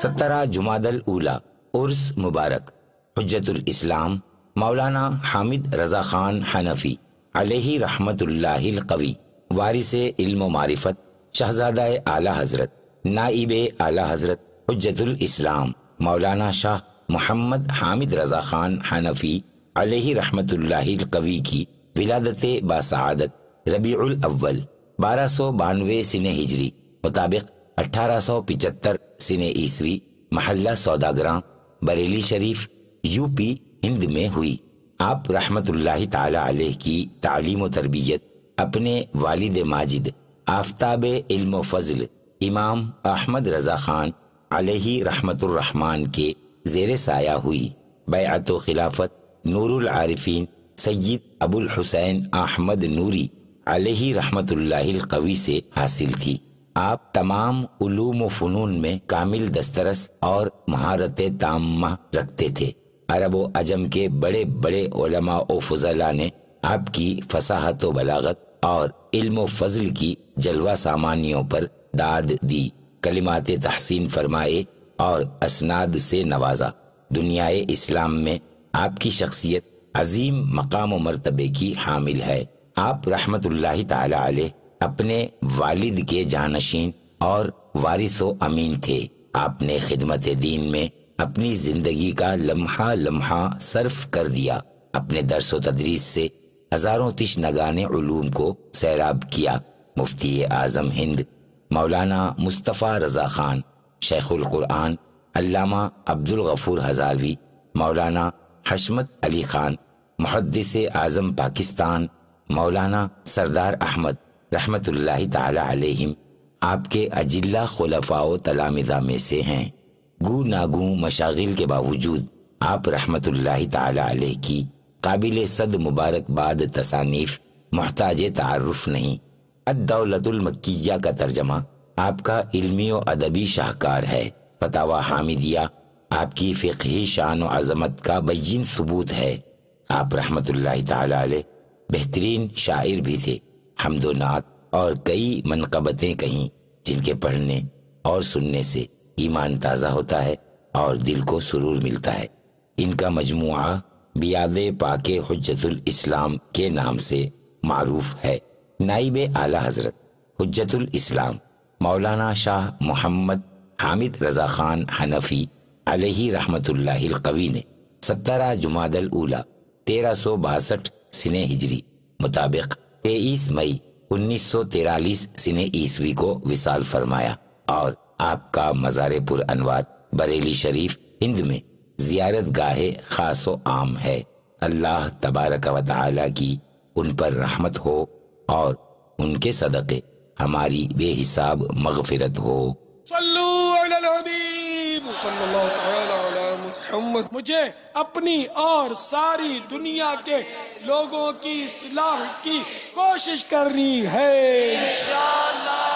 17 جمادی الاولی عرس مبارک حجت الاسلام مولانا حامد رضا خان حنفی علیہ رحمت اللہ القوی، وارث علم و معرفت، شہزادہ اعلی حضرت نائب اعلی حضرت حجت الاسلام مولانا شاہ محمد حامد رضا خان حنفی علیہ رحمت اللہ القوی کی ولادت باسعادت ربیع الاول 1292 سن ہجری مطابق 1875 سن عیسوی محلہ سوداگراں بریلی شریف یو پی ہند میں ہوئی۔ آپ رحمت اللہ تعالی علیہ کی تعلیم و تربیت اپنے والد ماجد آفتاب علم و فضل امام احمد رضا خان علیہ رحمت الرحمن کے زیر سایہ ہوئی۔ بیعت و خلافت نور العارفین سید ابو الحسین احمد نوری علیہ رحمت اللہ القوی سے حاصل تھی۔ آپ تمام علوم و فنون میں کامل دسترس اور مہارت تامہ رکھتے تھے۔ عرب و عجم کے بڑے بڑے علماء و فضلاء نے آپ کی فصاحت و بلاغت اور علم و فضل کی جلوہ سامانیوں پر داد دی، کلمات تحسین فرمائے اور اسناد سے نوازا۔ دنیائے اسلام میں آپ کی شخصیت عظیم مقام و مرتبے کی حامل ہے۔ آپ رحمت اللہ تعالی علیہ اپنے والد کے جانشین اور وارث و امین تھے۔ آپ نے خدمت دین میں اپنی زندگی کا لمحہ لمحہ صرف کر دیا۔ اپنے درس و تدریس سے ہزاروں تشنگان علوم کو سیراب کیا۔ مفتی اعظم ہند مولانا مصطفیٰ رضا خان، شیخ القرآن علامہ عبدالغفور ہزاروی، مولانا حشمت علی خان محدث اعظم پاکستان، مولانا سردار احمد رحمت اللہ تعالی علیہم آپ کے اجلہ خلفاء و تلامذہ میں سے ہیں۔ گو ناگوں مشاغل کے باوجود آپ رحمت اللہ تعالی علیہ کی قابل صد مبارکباد تصانیف محتاج تعارف نہیں۔ الدولۃ المکیہ کا ترجمہ آپ کا علمی و ادبی شاہکار ہے۔ فتاوی حامدیہ آپ کی فقہی شان و عظمت کا بین ثبوت ہے۔ آپ رحمت اللہ تعالی علیہ بہترین شاعر بھی تھے۔ حمد و نعت اور کئی منقبتیں کہیں جن کے پڑھنے اور سننے سے ایمان تازہ ہوتا ہے اور دل کو سرور ملتا ہے۔ ان کا مجموعہ بیاض پاک حجت الاسلام کے نام سے معروف ہے۔ نائب اعلی حضرت حجت الاسلام مولانا شاہ محمد حامد رضا خان حنفی علیہ رحمت اللہ القوی نے 17 جمادی الاولی 1362 سن ہجری مطابق 23 مئی 1943 سن عیسوی کو وصال فرمایا، اور آپ کا مزار پر انوار بریلی شریف ہند میں زیارت گاہ خاص و عام ہے۔ اللہ تبارک و تعالی کی ان پر رحمت ہو اور ان کے صدقے ہماری بے حساب مغفرت ہو۔ صلو علی الحبیب صلی اللہ تعالی علی محمد۔ مجھے اپنی اور ساری دنیا کے لوگوں کی اصلاح کی کوشش کرنی ہے انشاءاللہ۔